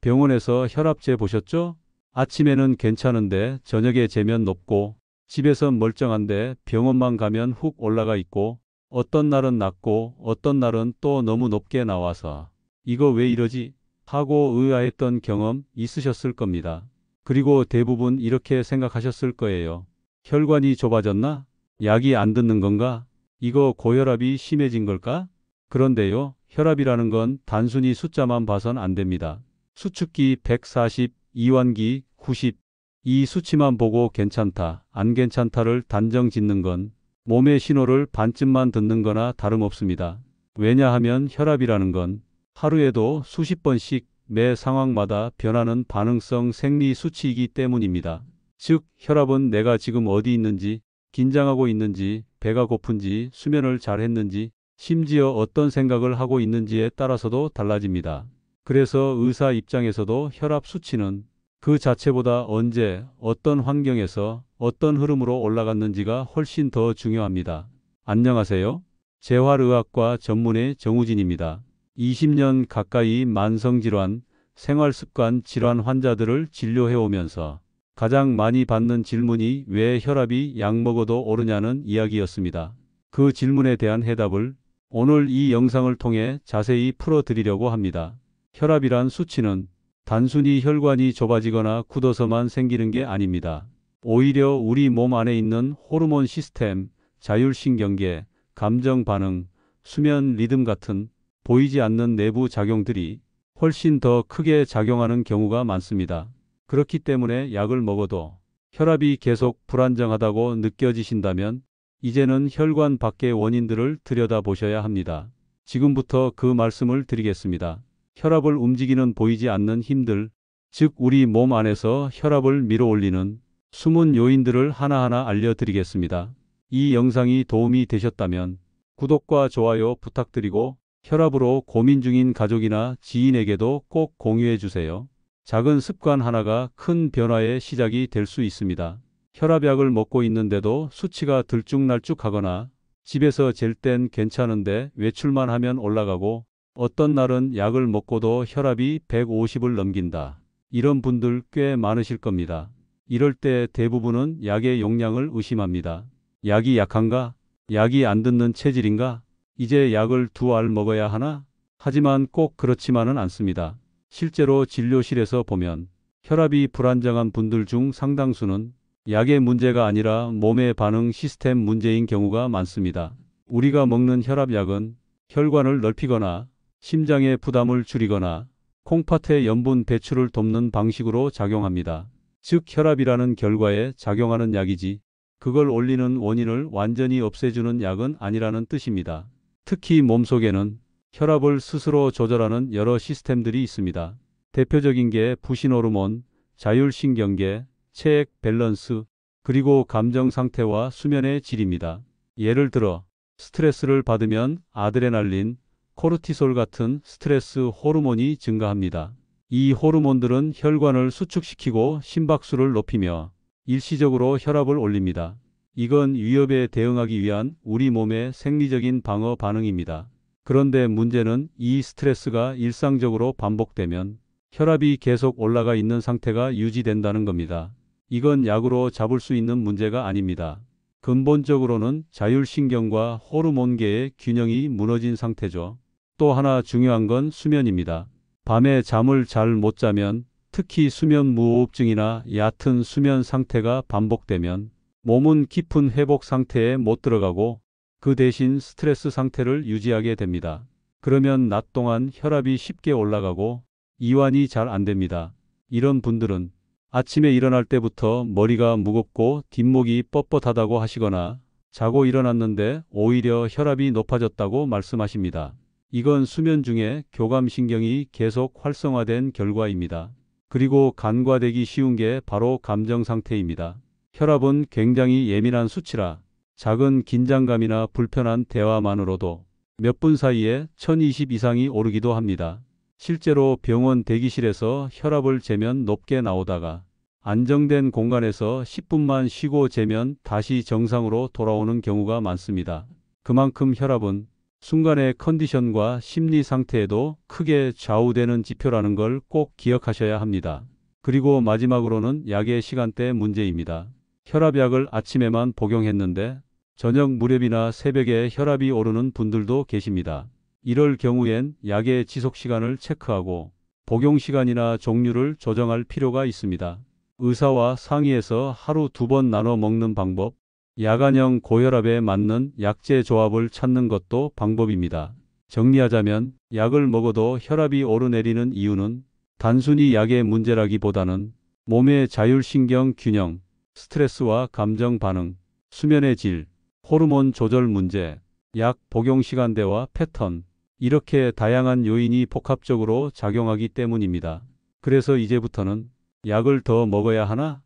병원에서 혈압 재 보셨죠? 아침에는 괜찮은데 저녁에 재면 높고 집에선 멀쩡한데 병원만 가면 훅 올라가 있고 어떤 날은 낮고 어떤 날은 또 너무 높게 나와서 이거 왜 이러지? 하고 의아했던 경험 있으셨을 겁니다. 그리고 대부분 이렇게 생각하셨을 거예요. 혈관이 좁아졌나? 약이 안 듣는 건가? 이거 고혈압이 심해진 걸까? 그런데요, 혈압이라는 건 단순히 숫자만 봐선 안 됩니다. 수축기 140, 이완기 90, 이 수치만 보고 괜찮다, 안 괜찮다를 단정 짓는 건 몸의 신호를 반쯤만 듣는 거나 다름없습니다. 왜냐하면 혈압이라는 건 하루에도 수십 번씩 매 상황마다 변하는 반응성 생리 수치이기 때문입니다. 즉, 혈압은 내가 지금 어디 있는지, 긴장하고 있는지, 배가 고픈지, 수면을 잘 했는지, 심지어 어떤 생각을 하고 있는지에 따라서도 달라집니다. 그래서 의사 입장에서도 혈압 수치는 그 자체보다 언제, 어떤 환경에서, 어떤 흐름으로 올라갔는지가 훨씬 더 중요합니다. 안녕하세요. 재활의학과 전문의 정우진입니다. 20년 가까이 만성질환, 생활습관 질환 환자들을 진료해오면서 가장 많이 받는 질문이 왜 혈압이 약 먹어도 오르냐는 이야기였습니다. 그 질문에 대한 해답을 오늘 이 영상을 통해 자세히 풀어드리려고 합니다. 혈압이란 수치는 단순히 혈관이 좁아지거나 굳어서만 생기는 게 아닙니다. 오히려 우리 몸 안에 있는 호르몬 시스템, 자율신경계, 감정 반응, 수면 리듬 같은 보이지 않는 내부 작용들이 훨씬 더 크게 작용하는 경우가 많습니다. 그렇기 때문에 약을 먹어도 혈압이 계속 불안정하다고 느껴지신다면 이제는 혈관 밖의 원인들을 들여다보셔야 합니다. 지금부터 그 말씀을 드리겠습니다. 혈압을 움직이는 보이지 않는 힘들, 즉 우리 몸 안에서 혈압을 밀어올리는 숨은 요인들을 하나하나 알려드리겠습니다. 이 영상이 도움이 되셨다면 구독과 좋아요 부탁드리고 혈압으로 고민 중인 가족이나 지인에게도 꼭 공유해 주세요. 작은 습관 하나가 큰 변화의 시작이 될 수 있습니다. 혈압약을 먹고 있는데도 수치가 들쭉날쭉하거나 집에서 잴 땐 괜찮은데 외출만 하면 올라가고 어떤 날은 약을 먹고도 혈압이 150을 넘긴다. 이런 분들 꽤 많으실 겁니다. 이럴 때 대부분은 약의 용량을 의심합니다. 약이 약한가? 약이 안 듣는 체질인가? 이제 약을 2알 먹어야 하나? 하지만 꼭 그렇지만은 않습니다. 실제로 진료실에서 보면 혈압이 불안정한 분들 중 상당수는 약의 문제가 아니라 몸의 반응 시스템 문제인 경우가 많습니다. 우리가 먹는 혈압약은 혈관을 넓히거나 심장의 부담을 줄이거나 콩팥의 염분 배출을 돕는 방식으로 작용합니다. 즉 혈압이라는 결과에 작용하는 약이지 그걸 올리는 원인을 완전히 없애주는 약은 아니라는 뜻입니다. 특히 몸속에는 혈압을 스스로 조절하는 여러 시스템들이 있습니다. 대표적인 게 부신호르몬, 자율신경계, 체액 밸런스, 그리고 감정 상태와 수면의 질입니다. 예를 들어 스트레스를 받으면 아드레날린, 코르티솔 같은 스트레스 호르몬이 증가합니다. 이 호르몬들은 혈관을 수축시키고 심박수를 높이며 일시적으로 혈압을 올립니다. 이건 위협에 대응하기 위한 우리 몸의 생리적인 방어 반응입니다. 그런데 문제는 이 스트레스가 일상적으로 반복되면 혈압이 계속 올라가 있는 상태가 유지된다는 겁니다. 이건 약으로 잡을 수 있는 문제가 아닙니다. 근본적으로는 자율신경과 호르몬계의 균형이 무너진 상태죠. 또 하나 중요한 건 수면입니다. 밤에 잠을 잘 못 자면, 특히 수면 무호흡증이나 얕은 수면 상태가 반복되면 몸은 깊은 회복 상태에 못 들어가고 그 대신 스트레스 상태를 유지하게 됩니다. 그러면 낮 동안 혈압이 쉽게 올라가고 이완이 잘 안 됩니다. 이런 분들은 아침에 일어날 때부터 머리가 무겁고 뒷목이 뻣뻣하다고 하시거나 자고 일어났는데 오히려 혈압이 높아졌다고 말씀하십니다. 이건 수면 중에 교감신경이 계속 활성화된 결과입니다. 그리고 간과되기 쉬운 게 바로 감정 상태입니다. 혈압은 굉장히 예민한 수치라 작은 긴장감이나 불편한 대화만으로도 몇 분 사이에 1020 이상이 오르기도 합니다. 실제로 병원 대기실에서 혈압을 재면 높게 나오다가 안정된 공간에서 10분만 쉬고 재면 다시 정상으로 돌아오는 경우가 많습니다. 그만큼 혈압은 순간의 컨디션과 심리 상태에도 크게 좌우되는 지표라는 걸 꼭 기억하셔야 합니다. 그리고 마지막으로는 약의 시간대 문제입니다. 혈압약을 아침에만 복용했는데 저녁 무렵이나 새벽에 혈압이 오르는 분들도 계십니다. 이럴 경우엔 약의 지속 시간을 체크하고 복용 시간이나 종류를 조정할 필요가 있습니다. 의사와 상의해서 하루 2번 나눠 먹는 방법, 야간형 고혈압에 맞는 약제 조합을 찾는 것도 방법입니다. 정리하자면 약을 먹어도 혈압이 오르내리는 이유는 단순히 약의 문제라기보다는 몸의 자율신경 균형, 스트레스와 감정 반응, 수면의 질, 호르몬 조절 문제, 약 복용 시간대와 패턴, 이렇게 다양한 요인이 복합적으로 작용하기 때문입니다. 그래서 이제부터는 약을 더 먹어야 하나?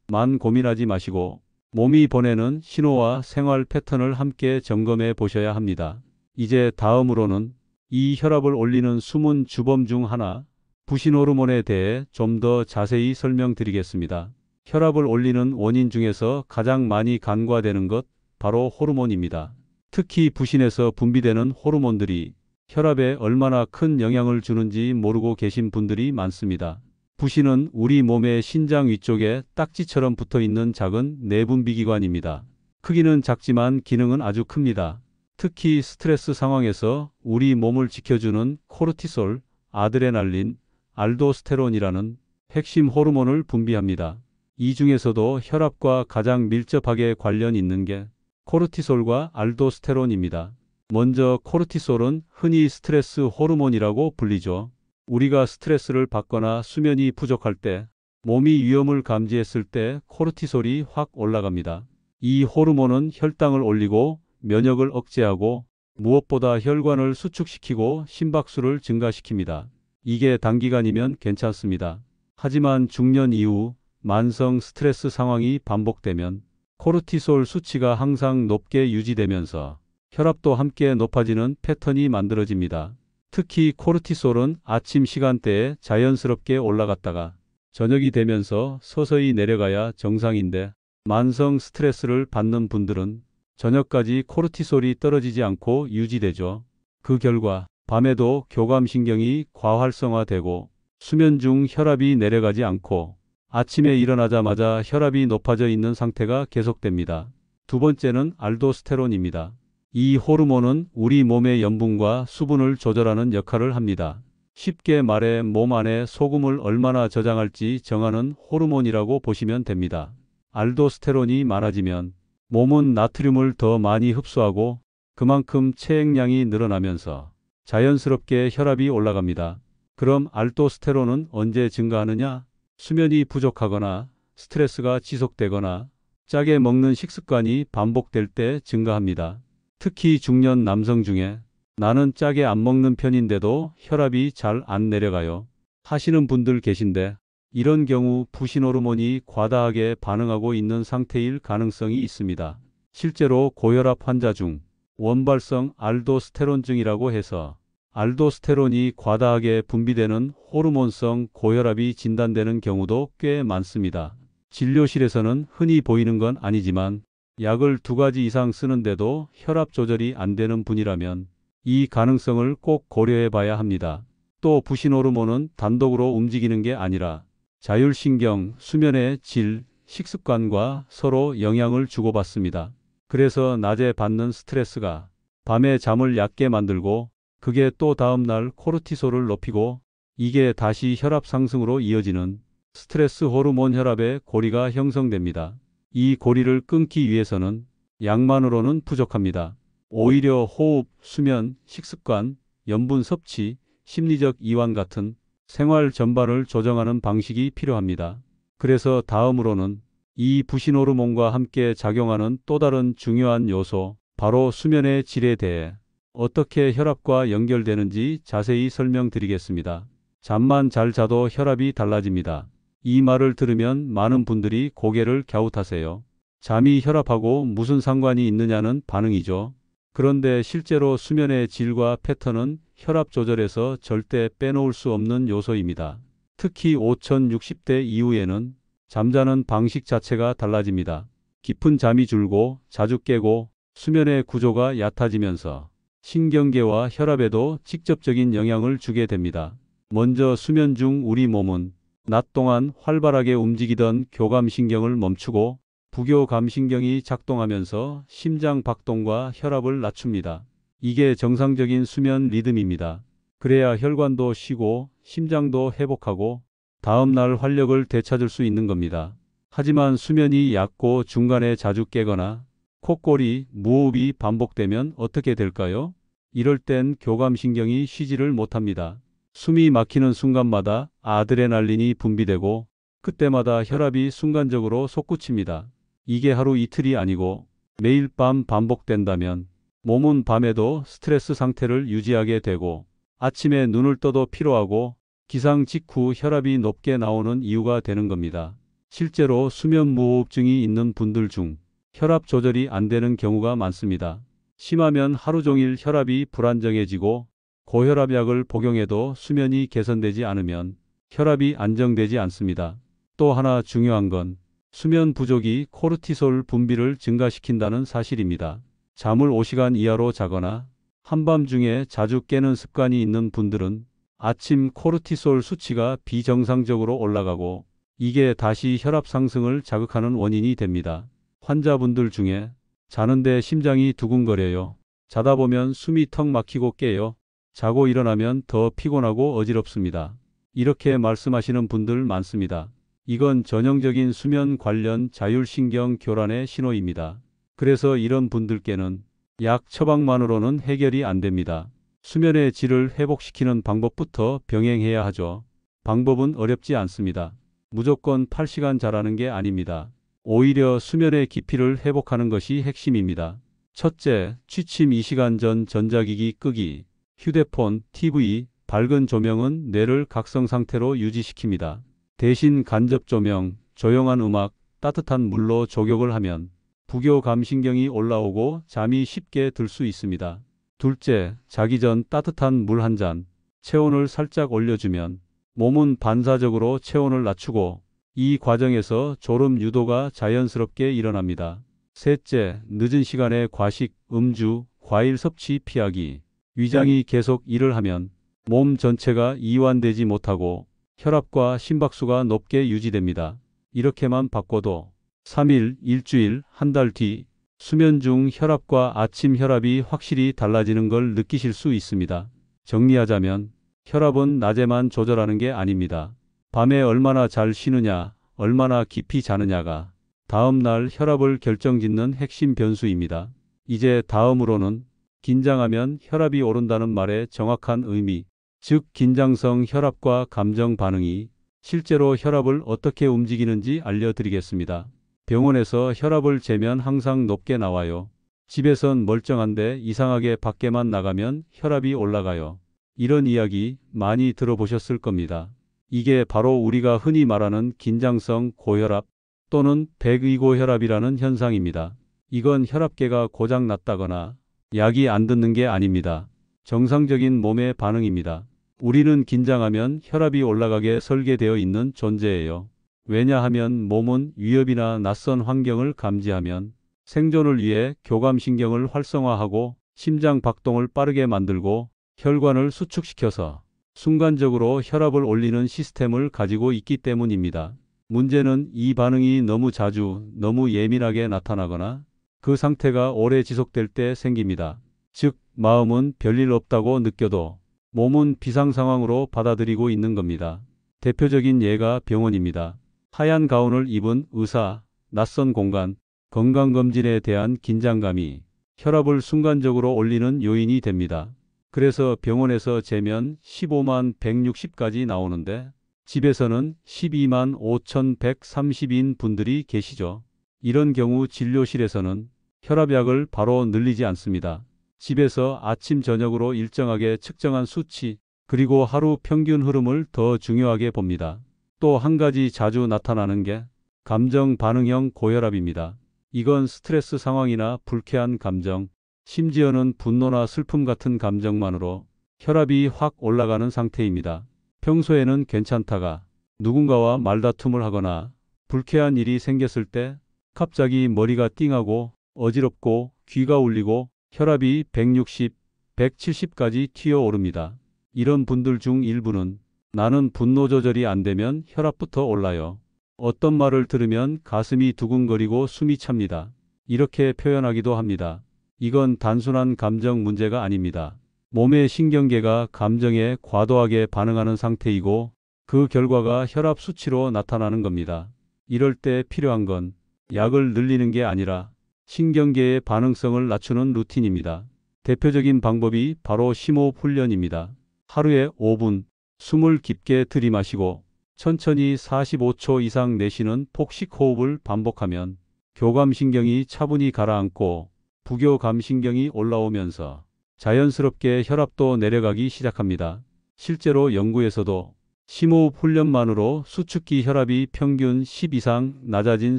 만 고민하지 마시고 몸이 보내는 신호와 생활 패턴을 함께 점검해 보셔야 합니다. 이제 다음으로는 이 혈압을 올리는 숨은 주범 중 하나, 부신 호르몬에 대해 좀 더 자세히 설명드리겠습니다. 혈압을 올리는 원인 중에서 가장 많이 간과되는 것, 바로 호르몬입니다. 특히 부신에서 분비되는 호르몬들이 혈압에 얼마나 큰 영향을 주는지 모르고 계신 분들이 많습니다. 부신은 우리 몸의 신장 위쪽에 딱지처럼 붙어 있는 작은 내분비기관입니다. 크기는 작지만 기능은 아주 큽니다. 특히 스트레스 상황에서 우리 몸을 지켜주는 코르티솔, 아드레날린, 알도스테론이라는 핵심 호르몬을 분비합니다. 이 중에서도 혈압과 가장 밀접하게 관련 있는 게 코르티솔과 알도스테론입니다. 먼저 코르티솔은 흔히 스트레스 호르몬이라고 불리죠. 우리가 스트레스를 받거나 수면이 부족할 때, 몸이 위험을 감지했을 때 코르티솔이 확 올라갑니다. 이 호르몬은 혈당을 올리고 면역을 억제하고 무엇보다 혈관을 수축시키고 심박수를 증가시킵니다. 이게 단기간이면 괜찮습니다. 하지만 중년 이후 만성 스트레스 상황이 반복되면 코르티솔 수치가 항상 높게 유지되면서 혈압도 함께 높아지는 패턴이 만들어집니다. 특히 코르티솔은 아침 시간대에 자연스럽게 올라갔다가 저녁이 되면서 서서히 내려가야 정상인데, 만성 스트레스를 받는 분들은 저녁까지 코르티솔이 떨어지지 않고 유지되죠. 그 결과 밤에도 교감신경이 과활성화되고 수면 중 혈압이 내려가지 않고 아침에 일어나자마자 혈압이 높아져 있는 상태가 계속됩니다. 두 번째는 알도스테론입니다. 이 호르몬은 우리 몸의 염분과 수분을 조절하는 역할을 합니다. 쉽게 말해 몸 안에 소금을 얼마나 저장할지 정하는 호르몬이라고 보시면 됩니다. 알도스테론이 많아지면 몸은 나트륨을 더 많이 흡수하고 그만큼 체액량이 늘어나면서 자연스럽게 혈압이 올라갑니다. 그럼 알도스테론은 언제 증가하느냐? 수면이 부족하거나 스트레스가 지속되거나 짜게 먹는 식습관이 반복될 때 증가합니다. 특히 중년 남성 중에 나는 짜게 안 먹는 편인데도 혈압이 잘 안 내려가요 하시는 분들 계신데, 이런 경우 부신 호르몬이 과다하게 반응하고 있는 상태일 가능성이 있습니다. 실제로 고혈압 환자 중 원발성 알도스테론증이라고 해서 알도스테론이 과다하게 분비되는 호르몬성 고혈압이 진단되는 경우도 꽤 많습니다. 진료실에서는 흔히 보이는 건 아니지만 약을 2가지 이상 쓰는데도 혈압 조절이 안 되는 분이라면 이 가능성을 꼭 고려해 봐야 합니다. 또 부신 호르몬은 단독으로 움직이는 게 아니라 자율신경, 수면의 질, 식습관과 서로 영향을 주고받습니다. 그래서 낮에 받는 스트레스가 밤에 잠을 얕게 만들고, 그게 또 다음날 코르티솔을 높이고, 이게 다시 혈압 상승으로 이어지는 스트레스 호르몬 혈압의 고리가 형성됩니다. 이 고리를 끊기 위해서는 약만으로는 부족합니다. 오히려 호흡, 수면, 식습관, 염분 섭취, 심리적 이완 같은 생활 전반을 조정하는 방식이 필요합니다. 그래서 다음으로는 이 부신 호르몬과 함께 작용하는 또 다른 중요한 요소, 바로 수면의 질에 대해 어떻게 혈압과 연결되는지 자세히 설명드리겠습니다. 잠만 잘 자도 혈압이 달라집니다. 이 말을 들으면 많은 분들이 고개를 갸웃하세요. 잠이 혈압하고 무슨 상관이 있느냐는 반응이죠. 그런데 실제로 수면의 질과 패턴은 혈압 조절에서 절대 빼놓을 수 없는 요소입니다. 특히 5060대 이후에는 잠자는 방식 자체가 달라집니다. 깊은 잠이 줄고 자주 깨고 수면의 구조가 얕아지면서 신경계와 혈압에도 직접적인 영향을 주게 됩니다. 먼저 수면 중 우리 몸은 낮 동안 활발하게 움직이던 교감신경을 멈추고 부교감신경이 작동하면서 심장 박동과 혈압을 낮춥니다. 이게 정상적인 수면 리듬입니다. 그래야 혈관도 쉬고 심장도 회복하고 다음날 활력을 되찾을 수 있는 겁니다. 하지만 수면이 얕고 중간에 자주 깨거나 콧골이, 무호흡이 반복되면 어떻게 될까요? 이럴 땐 교감신경이 쉬지를 못합니다. 숨이 막히는 순간마다 아드레날린이 분비되고 그때마다 혈압이 순간적으로 솟구칩니다. 이게 하루 이틀이 아니고 매일 밤 반복된다면 몸은 밤에도 스트레스 상태를 유지하게 되고 아침에 눈을 떠도 피로하고 기상 직후 혈압이 높게 나오는 이유가 되는 겁니다. 실제로 수면 무호흡증이 있는 분들 중 혈압 조절이 안 되는 경우가 많습니다. 심하면 하루 종일 혈압이 불안정해지고 고혈압약을 복용해도 수면이 개선되지 않으면 혈압이 안정되지 않습니다. 또 하나 중요한 건 수면 부족이 코르티솔 분비를 증가시킨다는 사실입니다. 잠을 5시간 이하로 자거나 한밤중에 자주 깨는 습관이 있는 분들은 아침 코르티솔 수치가 비정상적으로 올라가고 이게 다시 혈압 상승을 자극하는 원인이 됩니다. 환자분들 중에 자는데 심장이 두근거려요. 자다 보면 숨이 턱 막히고 깨요. 자고 일어나면 더 피곤하고 어지럽습니다. 이렇게 말씀하시는 분들 많습니다. 이건 전형적인 수면 관련 자율신경 교란의 신호입니다. 그래서 이런 분들께는 약 처방만으로는 해결이 안 됩니다. 수면의 질을 회복시키는 방법부터 병행해야 하죠. 방법은 어렵지 않습니다. 무조건 8시간 자라는 게 아닙니다. 오히려 수면의 깊이를 회복하는 것이 핵심입니다. 첫째, 취침 2시간 전 전자기기 끄기. 휴대폰, TV, 밝은 조명은 뇌를 각성 상태로 유지시킵니다. 대신 간접 조명, 조용한 음악, 따뜻한 물로 족욕을 하면 부교감신경이 올라오고 잠이 쉽게 들 수 있습니다. 둘째, 자기 전 따뜻한 물 한 잔, 체온을 살짝 올려주면 몸은 반사적으로 체온을 낮추고 이 과정에서 졸음 유도가 자연스럽게 일어납니다. 셋째, 늦은 시간에 과식, 음주, 과일 섭취 피하기. 위장이 계속 일을 하면 몸 전체가 이완되지 못하고 혈압과 심박수가 높게 유지됩니다. 이렇게만 바꿔도 3일, 일주일, 한 달 뒤 수면 중 혈압과 아침 혈압이 확실히 달라지는 걸 느끼실 수 있습니다. 정리하자면 혈압은 낮에만 조절하는 게 아닙니다. 밤에 얼마나 잘 쉬느냐, 얼마나 깊이 자느냐가 다음 날 혈압을 결정짓는 핵심 변수입니다. 이제 다음으로는 긴장하면 혈압이 오른다는 말의 정확한 의미, 즉 긴장성 혈압과 감정 반응이 실제로 혈압을 어떻게 움직이는지 알려드리겠습니다. 병원에서 혈압을 재면 항상 높게 나와요. 집에선 멀쩡한데 이상하게 밖에만 나가면 혈압이 올라가요. 이런 이야기 많이 들어보셨을 겁니다. 이게 바로 우리가 흔히 말하는 긴장성 고혈압 또는 백의고혈압이라는 현상입니다. 이건 혈압계가 고장 났다거나 약이 안 듣는 게 아닙니다. 정상적인 몸의 반응입니다. 우리는 긴장하면 혈압이 올라가게 설계되어 있는 존재예요. 왜냐하면 몸은 위협이나 낯선 환경을 감지하면 생존을 위해 교감신경을 활성화하고 심장 박동을 빠르게 만들고 혈관을 수축시켜서 순간적으로 혈압을 올리는 시스템을 가지고 있기 때문입니다. 문제는 이 반응이 너무 자주, 너무 예민하게 나타나거나 그 상태가 오래 지속될 때 생깁니다. 즉, 마음은 별일 없다고 느껴도 몸은 비상 상황으로 받아들이고 있는 겁니다. 대표적인 예가 병원입니다. 하얀 가운을 입은 의사, 낯선 공간, 건강검진에 대한 긴장감이 혈압을 순간적으로 올리는 요인이 됩니다. 그래서 병원에서 재면 15만 160까지 나오는데 집에서는 12만 5,130인 분들이 계시죠. 이런 경우 진료실에서는 혈압약을 바로 늘리지 않습니다. 집에서 아침 저녁으로 일정하게 측정한 수치 그리고 하루 평균 흐름을 더 중요하게 봅니다. 또 한 가지 자주 나타나는 게 감정 반응형 고혈압입니다. 이건 스트레스 상황이나 불쾌한 감정, 심지어는 분노나 슬픔 같은 감정만으로 혈압이 확 올라가는 상태입니다. 평소에는 괜찮다가 누군가와 말다툼을 하거나 불쾌한 일이 생겼을 때 갑자기 머리가 띵하고 어지럽고 귀가 울리고 혈압이 160, 170까지 튀어오릅니다. 이런 분들 중 일부는 나는 분노 조절이 안 되면 혈압부터 올라요. 어떤 말을 들으면 가슴이 두근거리고 숨이 찹니다. 이렇게 표현하기도 합니다. 이건 단순한 감정 문제가 아닙니다. 몸의 신경계가 감정에 과도하게 반응하는 상태이고 그 결과가 혈압 수치로 나타나는 겁니다. 이럴 때 필요한 건 약을 늘리는 게 아니라 신경계의 반응성을 낮추는 루틴입니다. 대표적인 방법이 바로 심호흡 훈련입니다. 하루에 5분 숨을 깊게 들이마시고 천천히 45초 이상 내쉬는 폭식 호흡을 반복하면 교감신경이 차분히 가라앉고 부교감신경이 올라오면서 자연스럽게 혈압도 내려가기 시작합니다. 실제로 연구에서도 심호흡 훈련만으로 수축기 혈압이 평균 10 이상 낮아진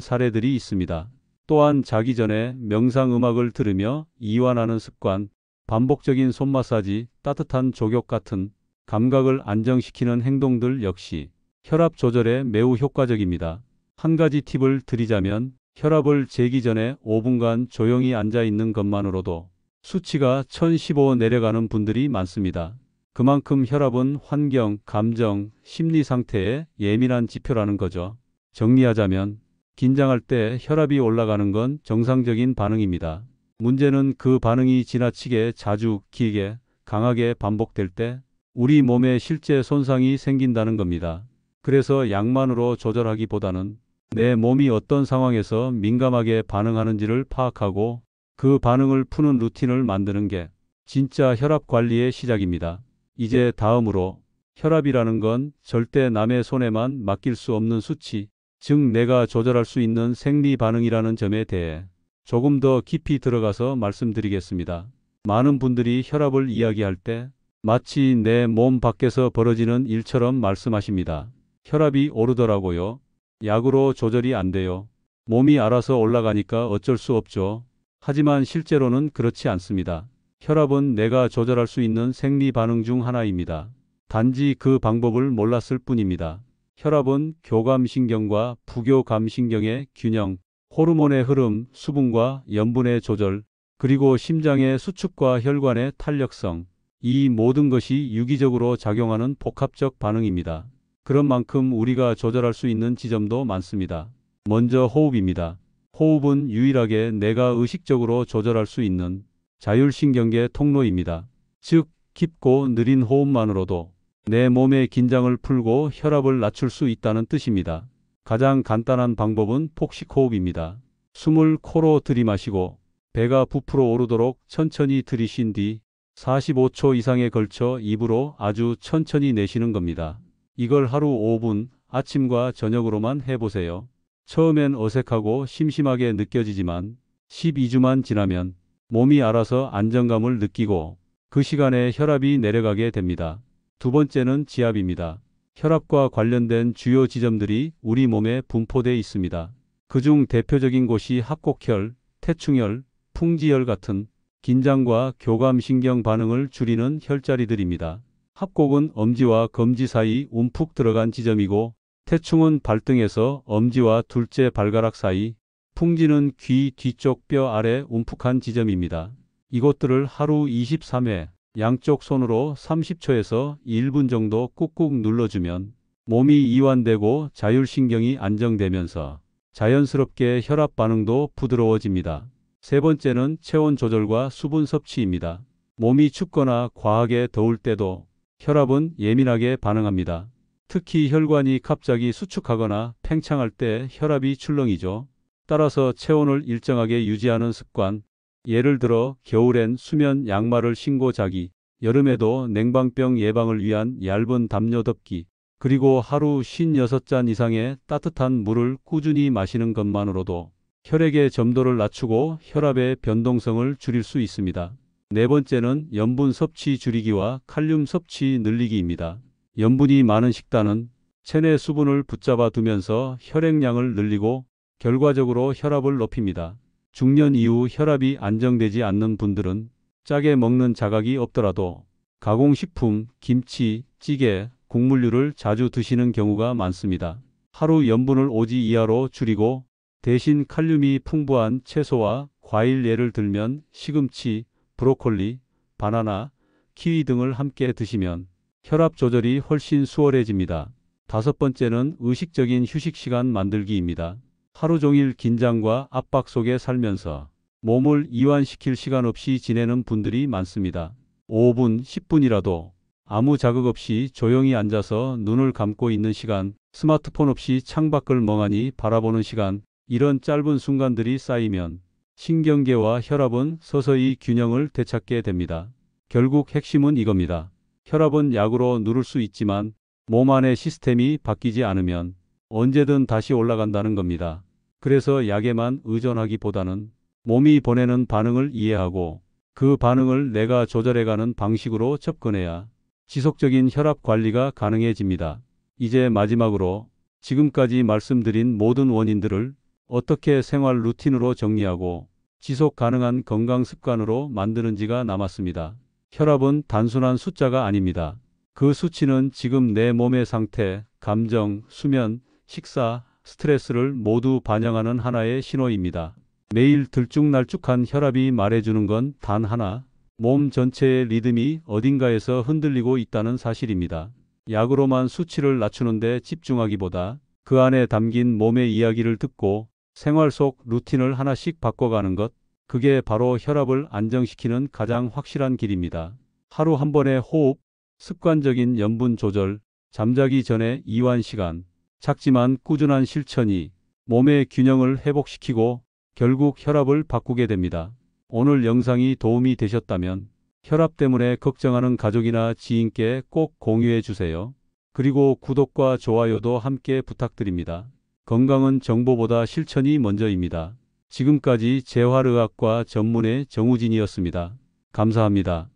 사례들이 있습니다. 또한 자기 전에 명상 음악을 들으며 이완하는 습관, 반복적인 손 마사지, 따뜻한 족욕 같은 감각을 안정시키는 행동들 역시 혈압 조절에 매우 효과적입니다. 한 가지 팁을 드리자면 혈압을 재기 전에 5분간 조용히 앉아 있는 것만으로도 수치가 1015 내려가는 분들이 많습니다. 그만큼 혈압은 환경, 감정, 심리 상태에 예민한 지표라는 거죠. 정리하자면 긴장할 때 혈압이 올라가는 건 정상적인 반응입니다. 문제는 그 반응이 지나치게 자주, 길게, 강하게 반복될 때 우리 몸에 실제 손상이 생긴다는 겁니다. 그래서 약만으로 조절하기보다는 내 몸이 어떤 상황에서 민감하게 반응하는지를 파악하고 그 반응을 푸는 루틴을 만드는 게 진짜 혈압 관리의 시작입니다. 이제 다음으로 혈압이라는 건 절대 남의 손에만 맡길 수 없는 수치, 즉 내가 조절할 수 있는 생리 반응이라는 점에 대해 조금 더 깊이 들어가서 말씀드리겠습니다. 많은 분들이 혈압을 이야기할 때 마치 내 몸 밖에서 벌어지는 일처럼 말씀하십니다. 혈압이 오르더라고요. 약으로 조절이 안 돼요. 몸이 알아서 올라가니까 어쩔 수 없죠. 하지만 실제로는 그렇지 않습니다. 혈압은 내가 조절할 수 있는 생리 반응 중 하나입니다. 단지 그 방법을 몰랐을 뿐입니다. 혈압은 교감신경과 부교감신경의 균형, 호르몬의 흐름, 수분과 염분의 조절, 그리고 심장의 수축과 혈관의 탄력성, 이 모든 것이 유기적으로 작용하는 복합적 반응입니다. 그런 만큼 우리가 조절할 수 있는 지점도 많습니다. 먼저 호흡입니다. 호흡은 유일하게 내가 의식적으로 조절할 수 있는 자율신경계 통로입니다. 즉, 깊고 느린 호흡만으로도 내 몸의 긴장을 풀고 혈압을 낮출 수 있다는 뜻입니다. 가장 간단한 방법은 폭식호흡입니다. 숨을 코로 들이마시고 배가 부풀어 오르도록 천천히 들이쉰 뒤 45초 이상에 걸쳐 입으로 아주 천천히 내쉬는 겁니다. 이걸 하루 5분 아침과 저녁으로만 해보세요. 처음엔 어색하고 심심하게 느껴지지만 12주만 지나면 몸이 알아서 안정감을 느끼고 그 시간에 혈압이 내려가게 됩니다. 두 번째는 지압입니다. 혈압과 관련된 주요 지점들이 우리 몸에 분포되어 있습니다. 그중 대표적인 곳이 합곡혈, 태충혈, 풍지혈 같은 긴장과 교감신경 반응을 줄이는 혈자리들입니다. 합곡은 엄지와 검지 사이 움푹 들어간 지점이고 태충은 발등에서 엄지와 둘째 발가락 사이, 풍지는 귀 뒤쪽 뼈 아래 움푹한 지점입니다. 이곳들을 하루 23회 양쪽 손으로 30초에서 1분 정도 꾹꾹 눌러주면 몸이 이완되고 자율신경이 안정되면서 자연스럽게 혈압 반응도 부드러워집니다. 세 번째는 체온 조절과 수분 섭취입니다. 몸이 춥거나 과하게 더울 때도 혈압은 예민하게 반응합니다. 특히 혈관이 갑자기 수축하거나 팽창할 때 혈압이 출렁이죠. 따라서 체온을 일정하게 유지하는 습관, 예를 들어 겨울엔 수면 양말을 신고 자기, 여름에도 냉방병 예방을 위한 얇은 담요 덮기, 그리고 하루 56잔 이상의 따뜻한 물을 꾸준히 마시는 것만으로도 혈액의 점도를 낮추고 혈압의 변동성을 줄일 수 있습니다. 네 번째는 염분 섭취 줄이기와 칼륨 섭취 늘리기입니다. 염분이 많은 식단은 체내 수분을 붙잡아 두면서 혈액량을 늘리고 결과적으로 혈압을 높입니다. 중년 이후 혈압이 안정되지 않는 분들은 짜게 먹는 자각이 없더라도 가공식품, 김치, 찌개, 국물류를 자주 드시는 경우가 많습니다. 하루 염분을 5지 이하로 줄이고 대신 칼륨이 풍부한 채소와 과일 예를 들면 시금치, 브로콜리, 바나나, 키위 등을 함께 드시면 혈압 조절이 훨씬 수월해집니다. 다섯 번째는 의식적인 휴식 시간 만들기입니다. 하루 종일 긴장과 압박 속에 살면서 몸을 이완시킬 시간 없이 지내는 분들이 많습니다. 5분, 10분이라도 아무 자극 없이 조용히 앉아서 눈을 감고 있는 시간, 스마트폰 없이 창밖을 멍하니 바라보는 시간, 이런 짧은 순간들이 쌓이면 신경계와 혈압은 서서히 균형을 되찾게 됩니다. 결국 핵심은 이겁니다. 혈압은 약으로 누를 수 있지만 몸 안의 시스템이 바뀌지 않으면 언제든 다시 올라간다는 겁니다. 그래서 약에만 의존하기보다는 몸이 보내는 반응을 이해하고 그 반응을 내가 조절해가는 방식으로 접근해야 지속적인 혈압 관리가 가능해집니다. 이제 마지막으로 지금까지 말씀드린 모든 원인들을 어떻게 생활 루틴으로 정리하고 지속 가능한 건강 습관으로 만드는지가 남았습니다. 혈압은 단순한 숫자가 아닙니다. 그 수치는 지금 내 몸의 상태, 감정, 수면, 식사, 스트레스를 모두 반영하는 하나의 신호입니다. 매일 들쭉날쭉한 혈압이 말해주는 건 단 하나, 몸 전체의 리듬이 어딘가에서 흔들리고 있다는 사실입니다. 약으로만 수치를 낮추는 데 집중하기보다 그 안에 담긴 몸의 이야기를 듣고 생활 속 루틴을 하나씩 바꿔가는 것, 그게 바로 혈압을 안정시키는 가장 확실한 길입니다. 하루 한 번의 호흡, 습관적인 염분 조절, 잠자기 전에 이완 시간, 작지만 꾸준한 실천이 몸의 균형을 회복시키고 결국 혈압을 바꾸게 됩니다. 오늘 영상이 도움이 되셨다면 혈압 때문에 걱정하는 가족이나 지인께 꼭 공유해 주세요. 그리고 구독과 좋아요도 함께 부탁드립니다. 건강은 정보보다 실천이 먼저입니다. 지금까지 재활의학과 전문의 정우진이었습니다. 감사합니다.